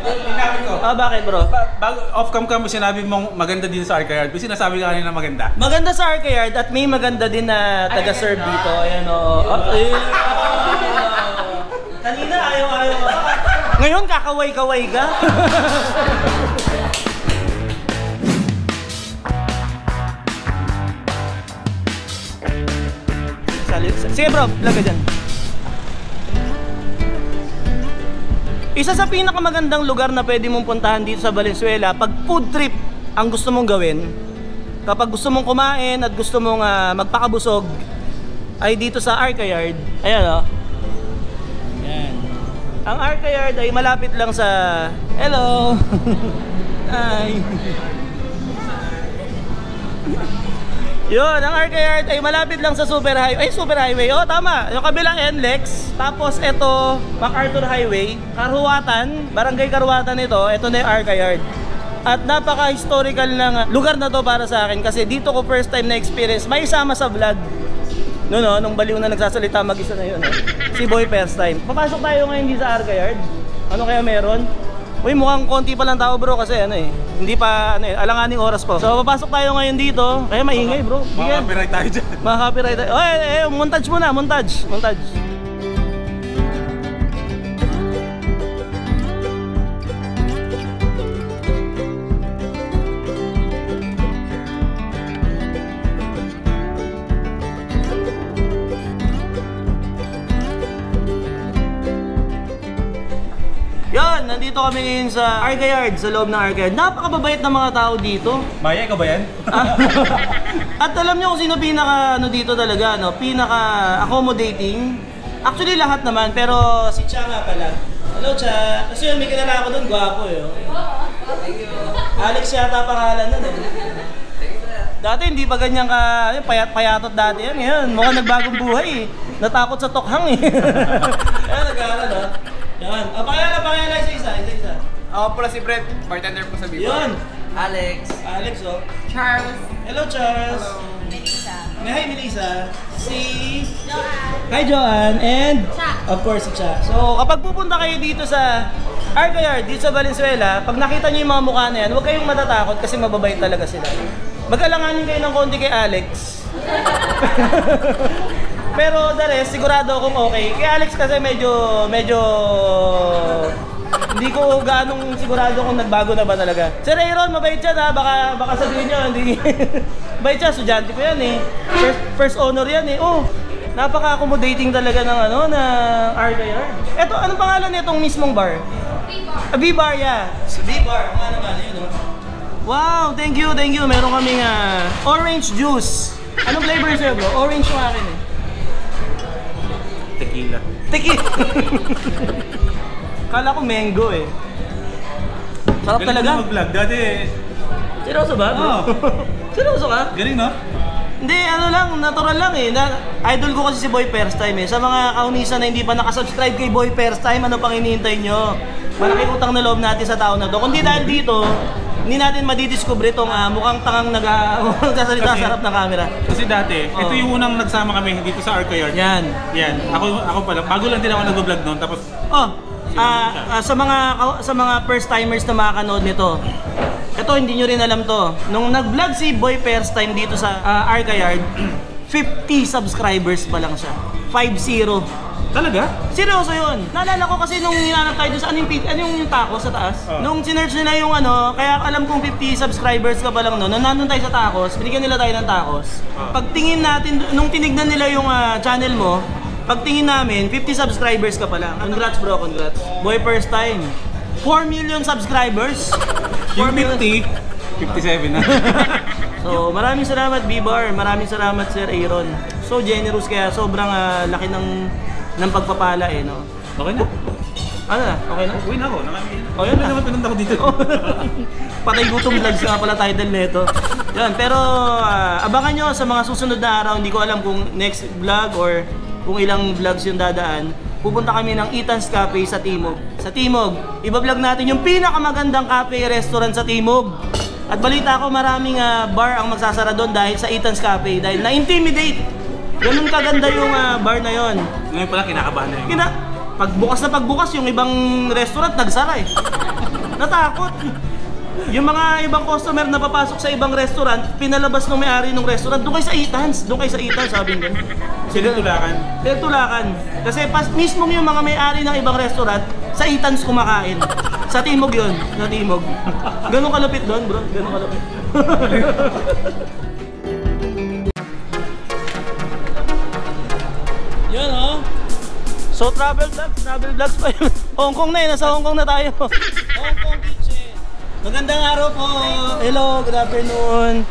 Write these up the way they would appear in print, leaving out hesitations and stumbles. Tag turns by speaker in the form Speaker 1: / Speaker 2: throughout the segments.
Speaker 1: Sinabi ko.
Speaker 2: Bakit bro?
Speaker 1: Bago off-cam mo sinabi mong maganda din sa Arca Yard. Sinasabi ka kanina maganda.
Speaker 2: Maganda sa Arca Yard at may maganda din na taga-serve dito. Ayan o. Kanina ayaw ka. Ngayon kakaway-kaway ka. Sige bro, vlog ka dyan. Isa sa pinakamagandang lugar na pwede mong puntahan dito sa Valenzuela pag food trip ang gusto mong gawin, kapag gusto mong kumain at gusto mong magpakabusog, ay dito sa Arca Yard. Ayan o. Ayan. Ang Arca Yard ay malapit lang sa... Hello! Hi! Yun, ang Arca Yard ay malapit lang sa Super Highway. Ay, Super Highway. Oh, tama. Yung kabilang NLEX. Tapos ito, MacArthur Highway. Karuwatan, Barangay Karuwatan ito. Ito na yung Arca Yard. At napaka-historical ng lugar na to para sa akin. Kasi dito ko first time na experience. May isama sa vlog. Nung baliw na nagsasalita mag-isa na yun. Si Boy first time. Papasok tayo ngayon dito sa Arca Yard. Ano kaya meron? Uy, mukhang konti pa lang tao bro kasi hindi pa alanganing oras po. So papasok tayo ngayon dito. Kaya maingay bro.
Speaker 1: Makaka-copyright tayo dyan.
Speaker 2: Makaka-copyright tayo. Montage muna, montage. Yan, nandito kami ngayon sa Arca Yard, sa loob ng Arca Yard. Napakababait ng mga tao dito.
Speaker 1: Maya, ikaw ba yan?
Speaker 2: At alam niyo kung sino pinaka dito talaga, pinaka-accommodating. Actually lahat naman, pero si Cha nga pala. Hello Cha. Kasi yun, may kilala ako doon, gwapo eh. Thank you. Alex yata pangalan nun eh. Dati hindi pa ganyan ka, payat-payatot dati yan. Ngayon, mukhang nagbagong buhay eh. Natakot sa tokhang eh. Kaya nag-aaral Yan. Pakilala isa.
Speaker 3: Ako pala si Brett, bartender po sa Viva.
Speaker 2: Yun.
Speaker 3: Alex,
Speaker 4: Charles.
Speaker 2: Hello Charles.
Speaker 4: Melissa.
Speaker 2: Hi Melissa. Si
Speaker 4: Joanne.
Speaker 2: Hi Joanne and
Speaker 4: Cha.
Speaker 2: of course si Cha. So kapag pupunta kayo dito sa Arca Yard, dito sa Valenzuela, pag nakita niyo yung mga mukha na yan, huwag kayong matatakot kasi mababait talaga sila. Mag-alanganin kayo ng konti kay Alex. Pero the rest, sigurado akong okay. Kay Alex kasi medyo hindi ko ganong sigurado kung nagbago na ba talaga. Sir Aaron, mabait siya ha. Baka sabihin nyo, hindi. Mabait siya, estudyante ko yan eh. First honor yan eh. Oh, napaka-accommodating talaga ng ng Arca Yard. Eto, anong pangalan nitong mismong bar? V-Bar. V-Bar, yeah. V-Bar, ano yun Wow, thank you. Meron kaming orange juice. Anong flavor sa'yo bro? Orange yung akin eh.
Speaker 1: Tequila.
Speaker 2: Kala ko mango eh. Sarap
Speaker 1: Galing
Speaker 2: talaga.
Speaker 1: mo mag-vlog. Dati
Speaker 2: Seryoso ba?
Speaker 1: Oo.
Speaker 2: Seryoso ka?
Speaker 1: galing no?
Speaker 2: Hindi, natural lang eh. Idol ko kasi si Boy First Time eh. Sa mga kaunisan na hindi pa nakasubscribe kay Boy First Time, ano pang hinihintay nyo? Malaking utang na loob natin sa tao na to. Kundi dahil dito, hindi natin madidiscover itong mukhang tangang nagsasalita sa harap ng camera.
Speaker 1: Kasi dati, ito yung unang nagsama kami dito sa Arca Yard.
Speaker 2: Yan.
Speaker 1: Ako pala. Bago lang din ako nag-vlog noon. Tapos
Speaker 2: sa mga first timers na makakanood nito, ito hindi nyo rin alam to. Nung nag-vlog si Boy First Time dito sa Arca Yard, 50 subscribers pa lang siya. 50.
Speaker 1: talaga?
Speaker 2: Seryoso yun. Naalala ko kasi nung hinanap tayo doon sa ano yung tacos sa taas. Nung sinerch nila yung kaya alam kong 50 subscribers ka pa lang noon. Nung nandun tayo sa tacos, binigyan nila tayo ng tacos. Pagtingin natin, nung tinignan nila yung channel mo, pagtingin namin, 50 subscribers ka pa lang. Congrats bro, congrats. Boy First Time. 4 million subscribers.
Speaker 1: Yung 50, 57 na.
Speaker 2: So, maraming salamat B-Bar, maraming salamat Sir Aaron. So generous kaya sobrang laki ng pagpapala eh, no?
Speaker 1: Okay na.
Speaker 2: Ano na? Okay na?
Speaker 1: Uwi na ako.
Speaker 2: Oh, yun na.
Speaker 1: naman pinunta ko dito.
Speaker 2: Patay gutom vlogs nga pala title nito. Yan, pero abangan nyo sa mga susunod na araw. Hindi ko alam kung next vlog or kung ilang vlogs yung dadaan. Pupunta kami ng Ethan's Cafe sa Timog. Sa Timog, iba-vlog natin yung pinakamagandang cafe restaurant sa Timog. At balita ko maraming bar ang magsasara doon dahil sa Ethan's Cafe. Dahil na-intimidate. Ganun kaganda yung bar na yon.
Speaker 1: Ngayon pala kinakabahan na yun.
Speaker 2: Pagbukas na pagbukas, yung ibang restaurant nagsara eh. Natakot. Yung mga ibang customer na papasok sa ibang restaurant, pinalabas ng may-ari ng restaurant, doon kayo sa Ethan's, sabi nyo.
Speaker 1: Sila tulakan.
Speaker 2: Sila tulakan. Kasi mismo yung mga may-ari ng ibang restaurant, sa Ethan's kumakain. Sa Timog yun, sa Timog. Ganun kalupit doon, bro. Ganun kalupit. Yun, oh. So, travel vlogs pa yun. Hong Kong na yun, nasa Hong Kong na tayo. Hong Kong Kitchen. Magandang araw po. Hello, good afternoon.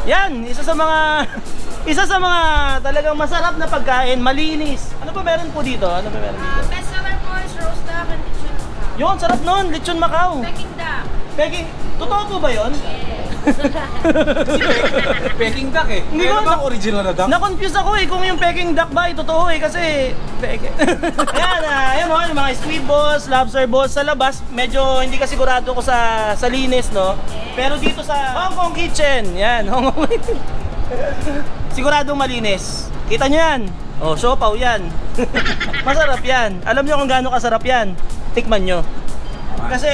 Speaker 2: Yan, isa sa mga talagang masarap na pagkain, malinis. Ano ba meron po dito?
Speaker 4: Best seller po is roast duck and lechon Macau.
Speaker 2: Yun, sarap nun, lechon Macau.
Speaker 4: Peking duck.
Speaker 2: Peking, totoo po ba yun?
Speaker 1: Peking duck eh.
Speaker 2: Hindi
Speaker 1: Meron
Speaker 2: ko-
Speaker 1: bang original na duck?
Speaker 2: Na-confuse ako kung yung Peking duck ba, totoo kasi peke. Ayan yung mga squid balls, lobster balls sa labas, medyo hindi ka sigurado ko sa linis, no? Pero dito sa Hong Kong Kitchen, yan, Hong Kong siguradong malinis. Kita nyo yan? Oh, siopaw yan. Masarap yan. Alam nyo kung gaano kasarap yan? Tikman nyo. Kasi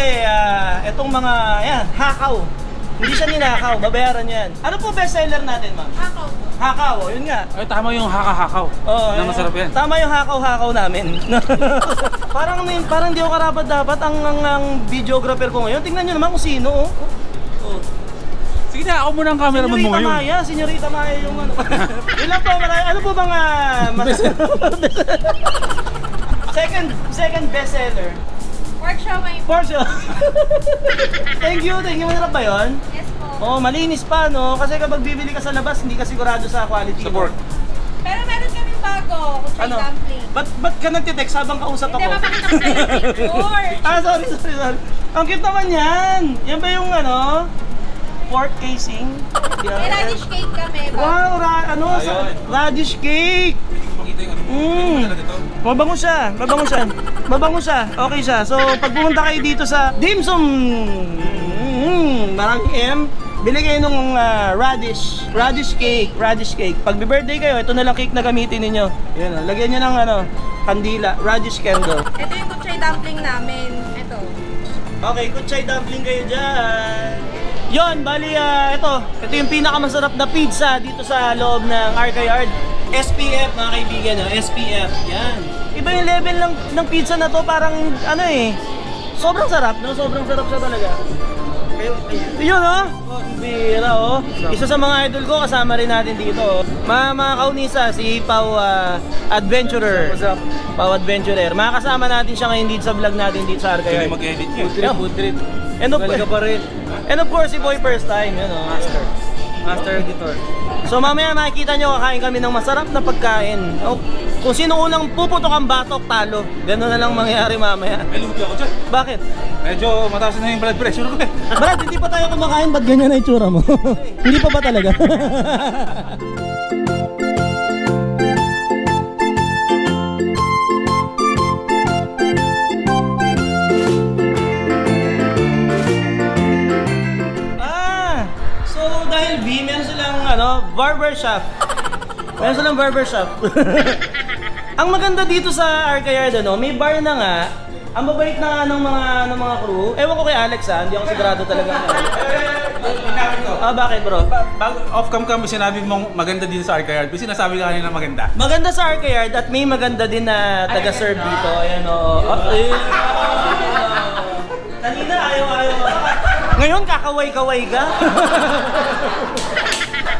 Speaker 2: etong mga, yan, hakaw. Hindi siya ninakaw, babayaran yan. Ano po best seller natin, ma'am?
Speaker 4: Hakaw po.
Speaker 2: Hakaw, yun nga.
Speaker 1: Ay, tama yung haka-hakaw.
Speaker 2: Oo,
Speaker 1: na masarap yan.
Speaker 2: Tama yung hakaw-hakaw namin. parang di ako karapat dapat ang videographer ko ngayon. Tingnan nyo naman kung sino. Oh.
Speaker 1: Sige na, ako muna ang cameraman mo ngayon.
Speaker 2: Senyorita Maya yung ano. Ilan po, marami. Ano po bang second best seller?
Speaker 4: Pork siomai po.
Speaker 2: Porsche. Thank you. Masarap ba yun?
Speaker 4: Yes po.
Speaker 2: Oh, malinis pa, no? Kasi kapag bibili ka sa labas, hindi ka sigurado sa quality.
Speaker 1: Sa pork.
Speaker 4: Pero meron kaming bago. Kuchay
Speaker 2: Ano?
Speaker 4: dumpling.
Speaker 2: Ba't ka nagtitext habang kausap
Speaker 4: Hindi,
Speaker 2: ako?
Speaker 4: mapakita ko sa yung picture.
Speaker 2: Sorry. Ang cute naman yan. Yan ba yung ano? Pork casing?
Speaker 4: May radish cake kami.
Speaker 2: Wow,
Speaker 1: Ayun.
Speaker 2: radish cake.
Speaker 1: Hindi ko makita yung ano. Talaga to.
Speaker 2: Mabango siya. Okay siya. So, pag pumunta kayo dito sa Dim Sum, Marang M, bili kayo nung radish cake. Pag birthday kayo, ito na lang cake na gamitin ninyo. Yan, lagyan nyo ng kandila, radish candle.
Speaker 4: Ito yung kuchay dumpling namin. Ito.
Speaker 2: Okay, kuchay dumpling kayo dyan. Yon, bali, ito yung pinakamasarap na pizza dito sa loob ng Arca Yard. SPF, mga kaibigan, SPF, yan. Iba yung level ng pizza na to, parang sobrang sarap, no? Sobrang sarap siya talaga. Yun, bira, Isa sa mga idol ko, kasama rin natin dito. Mga kaunisa, si Pau Adventurer. Pau Adventurer. Makakasama natin siya ngayon dito sa vlog natin dito sa Arca Yard.
Speaker 1: Mag-edit niya.
Speaker 2: Food trip. And of course, si Boy first time, Master editor. So mamaya makikita nyo, kakain kami ng masarap na pagkain. Kung sino unang puputok ang batok, talo. Ganun na lang mangyayari mamaya.
Speaker 1: May lugi ako dyan.
Speaker 2: Bakit?
Speaker 1: Medyo mataas na yung blood pressure ko eh.
Speaker 2: Brad, hindi pa tayo kumakain, ba't ganyan na itsura mo? Hindi pa ba talaga? barbershop. Ang maganda dito sa Arca Yard, may bar na nga. Ang babait na nga ng mga crew. Ewan ko kay Alex, hindi ako sigurado talaga. Bakit bro?
Speaker 1: Off-cam kami sinabi mong maganda din sa Arca Yard. Kasi sinasabi ka kanina maganda.
Speaker 2: Maganda sa Arca Yard at may maganda din na taga-serve dito. Ayan o. Kanina ayaw. Ngayon kakaway-kaway ka.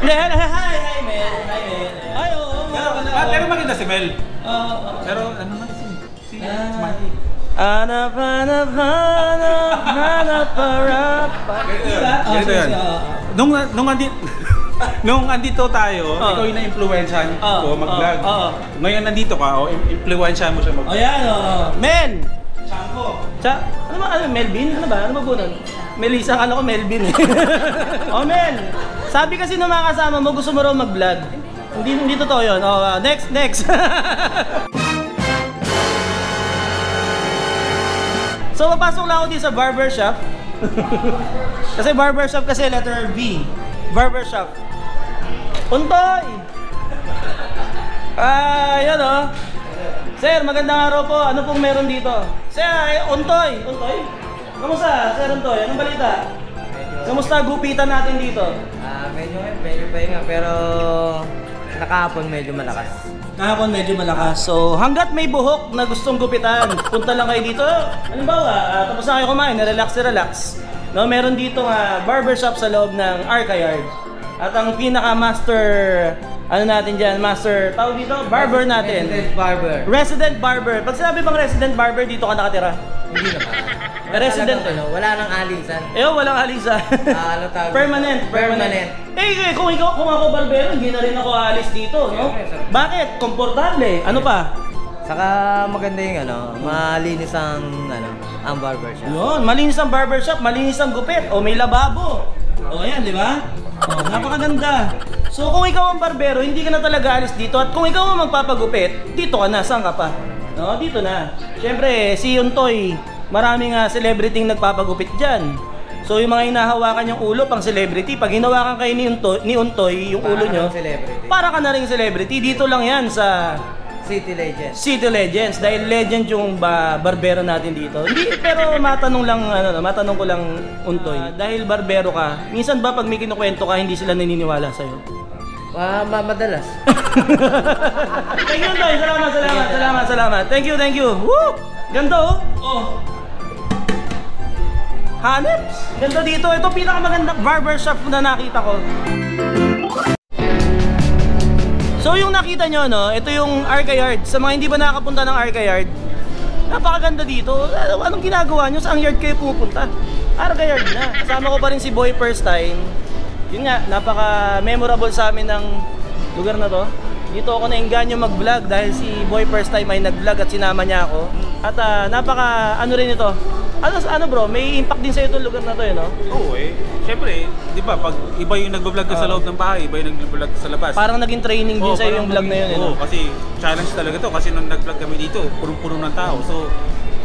Speaker 2: Hi man. Ay oo.
Speaker 1: Pero maganda si Mel. Pero ano na si Smiley.
Speaker 2: Hanap.
Speaker 1: Ganito yan. Nung andito tayo, ikaw yung na-influensyahan ko mag-vlog. Ngayon nandito ka, influensyahan mo siya mag-vlog.
Speaker 2: Ayan Mel!
Speaker 1: Chanko!
Speaker 2: Ano ba? Melvin? Ano ba po nun? Melissa, akala ko Melvin eh. Mel! Sabi kasi nung mga kasama mo, gusto mo raw mag-vlog. Hindi totoo yun. Next! So, papasok lang ako dito sa barbershop. Kasi barbershop kasi letter B. Barbershop. Untoy! Yan Sir, magandang araw po. Ano pong meron dito? Sir, Untoy! Kamusta, Sir Toy? Anong balita? Kamusta gupitan natin dito?
Speaker 3: Medyo pahinga pero nakahapon medyo malakas.
Speaker 2: Kahapon medyo malakas. So, hanggat may buhok na gustong gupitan, punta lang kayo dito. Halimbawa, tapos na kayo kumain, relax. No, meron dito nga barbershop sa loob ng Arca Yard. At ang pinaka-master, ano natin dyan, master, tawag dito, barber natin. Resident barber. Pag sinabi bang resident barber, dito ka nakatira?
Speaker 3: Hindi naman.
Speaker 2: Resident.
Speaker 3: Wala nang alisan.
Speaker 2: Walang alisan.
Speaker 3: Ano tawag?
Speaker 2: Permanent. Kung ako barbero, hindi na rin ako alis dito, no? Bakit? Komportable. Ano pa?
Speaker 3: Saka maganda yung malinis ang barbershop.
Speaker 2: Yun, malinis ang barbershop, malinis ang gupit, o may lababo. O yan, di ba? Napakaganda. So kung ikaw ang barbero, hindi ka na talaga alis dito. At kung ikaw ang magpapagupit, dito ka na. Saan ka pa? No, dito na. Siyempre, si Untoy, maraming celebrity nagpapagupit dyan. So yung mga hinahawakan yung ulo pang celebrity, pag hinawakan kayo ni Untoy, yung ulo nyo, para ka na rin celebrity. Dito lang yan sa
Speaker 3: City
Speaker 2: Legends. Dahil legend yung barbero natin dito. Hindi, pero matanong ko lang Untoy. Dahil barbero ka, minsan ba pag may kinukwento ka, hindi sila naniniwala sa'yo?
Speaker 3: Madalas.
Speaker 2: Thank you, Untoy. Salamat. Thank you. Woo! Ganda oh. Haneps. Ganda dito. Ito pinakamagandang barbershop na nakita ko. So yung nakita nyo, ito yung Arca Yard. Sa mga hindi ba nakakapunta ng Arca Yard, napakaganda dito. Anong ginagawa nyo? Saan yard kayo pupunta? Arca Yard na. Kasama ko pa rin si Boy First Time. Yun nga, napaka-memorable sa amin ng lugar na to. Dito ako naengganyo mag-vlog dahil si Boy First Time ay nag-vlog at sinama niya ako. At rin ito. Ano bro, may impact din sa itong lugar na to no?
Speaker 1: Oo Siyempre, di ba, pag iba yung nag-vlog ka sa loob ng bahay, iba yung nag-vlog sa labas.
Speaker 2: Parang naging training din sa'yo yung vlog na yun
Speaker 1: Oo, kasi challenge talaga to. Kasi nung nag-vlog kami dito, punong-puno ng tao. So,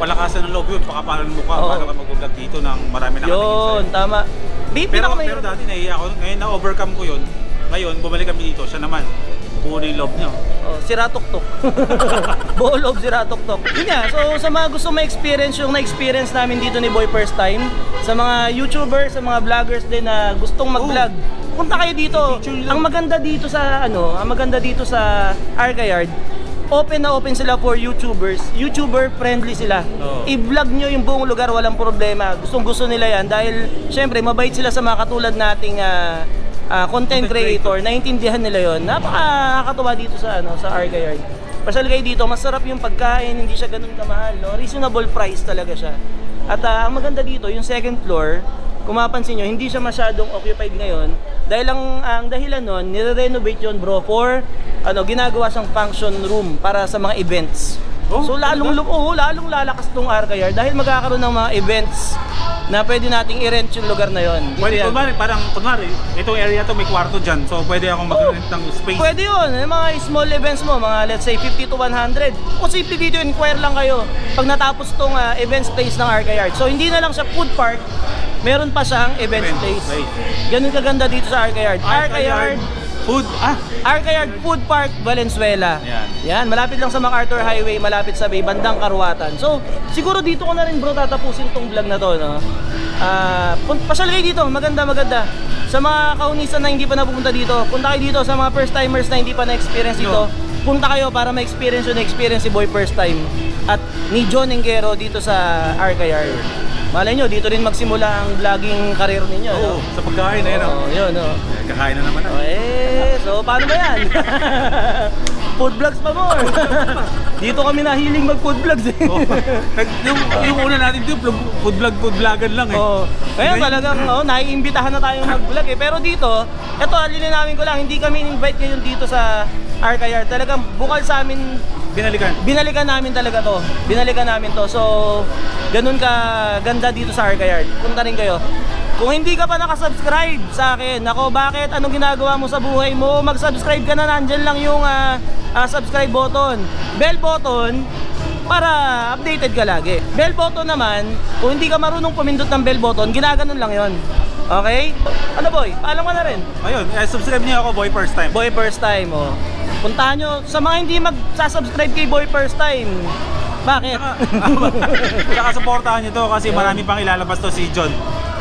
Speaker 1: palakasan ng loob yun, pakapalan mo ka, paano ka mag-vlog dito ng marami nakatingin sa'yo.
Speaker 2: Yun, tama.
Speaker 1: Pero dati nahiya ako, ngayon na-overcome ko yun. Ngayon, bumalik kami dito, siya naman. Buo na yung loob niya.
Speaker 2: Sira tuktok. Buo loob, sira tuktok. Yun nga, so sa mga gusto ma-experience yung na-experience namin dito ni Boy First Time, sa mga YouTubers, sa mga vloggers din na gustong mag-vlog, punta kayo dito. Ang maganda dito sa Arca Yard, open na open sila for YouTubers. YouTuber friendly sila. I-vlog nyo yung buong lugar, walang problema. Gustong gusto nila yan dahil syempre mabait sila sa mga katulad nating content creator, naiintindihan nila yon. Napakakatuwa dito sa Arca Yard. Pasyal kayo dito, masarap yung pagkain, hindi siya ganun kamahal, no? Reasonable price talaga siya. At ang maganda dito, yung second floor, kung mapansin nyo, hindi siya masyadong occupied ngayon dahil ang dahilan nun, nire-renovate yun bro for ginagawa siyang function room para sa mga events. So lalong lalakas tong Arca Yard dahil magkakaroon ng mga events na pwede nating i-rent yung lugar na yon.
Speaker 1: Pwede kunwari, itong area to may kwarto dyan. So pwede akong mag-rent ng space.
Speaker 2: Pwede yun. Mga small events mo, mga let's say 50 to 100. O simple dito, inquire lang kayo pag natapos tong event space ng Arca Yard. So hindi na lang siya food park, meron pa siyang event space. Ganun kaganda dito sa Arca Yard. Arca Yard Food Park, Valenzuela. Yan, malapit lang sa MacArthur Highway, malapit sa may bandang Karuwatan. So, siguro dito ko na rin bro tatapusin tong vlog na to, no? Pasyal kayo dito, maganda. Sa mga kaunisan na hindi pa napupunta dito, punta kayo dito. Sa mga first timers na hindi pa na-experience dito, punta kayo para ma-experience si Boy First Time at ni John Engero dito sa Arca Yard. Malay nyo, dito rin magsimula ang vlogging career ninyo.
Speaker 1: Oo, sa pagkain na
Speaker 2: yun.
Speaker 1: Kakain na naman
Speaker 2: So paano ba yan? Food vlogs pa more. Dito kami nahiling mag food vlogs
Speaker 1: yung una natin dito, food vlogan lang
Speaker 2: Kaya talagang naiimbitahan na tayong mag-vlog Pero dito, eto lilinawin ko lang, hindi kami invite ngayon dito sa Arca Yard. Talagang bukal sa amin, binalikan namin talaga to. So, ganun ka ganda dito sa Arca Yard. Punta rin kayo. Kung hindi ka pa nakasubscribe sa akin, bakit? Anong ginagawa mo sa buhay mo? Mag-subscribe ka na, nandyan lang yung subscribe button. Bell button, para updated ka lagi. Bell button naman, kung hindi ka marunong pumindot ng bell button, ginaganon lang yon. Okay? Ano boy? Paalam ka na rin.
Speaker 1: Ayun, subscribe niyo ako, Boy First Time.
Speaker 2: Boy First Time, Puntahan nyo, sa mga hindi magsasubscribe kay Boy First Time, Bakit?
Speaker 1: Tsaka supportahan nyo to kasi marami pang ilalabas to si John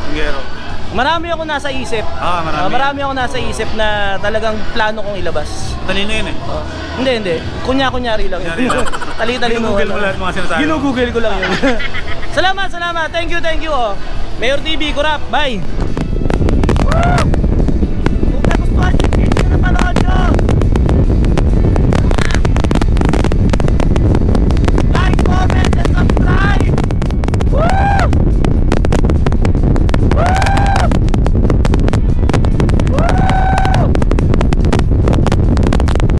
Speaker 1: Hungero.
Speaker 2: Marami ako nasa isip.
Speaker 1: Marami.
Speaker 2: Marami ako nasa isip na talagang plano kong ilabas.
Speaker 1: Talino yun eh.
Speaker 2: Hindi. Kunyari lang.
Speaker 1: Kunyari lang.
Speaker 2: Tali-talino.
Speaker 1: Ginugugol mo lahat mga sinasabi.
Speaker 2: Ginugugol ko lang yun. Salamat. Thank you. Mayor TV, Kurap. Bye.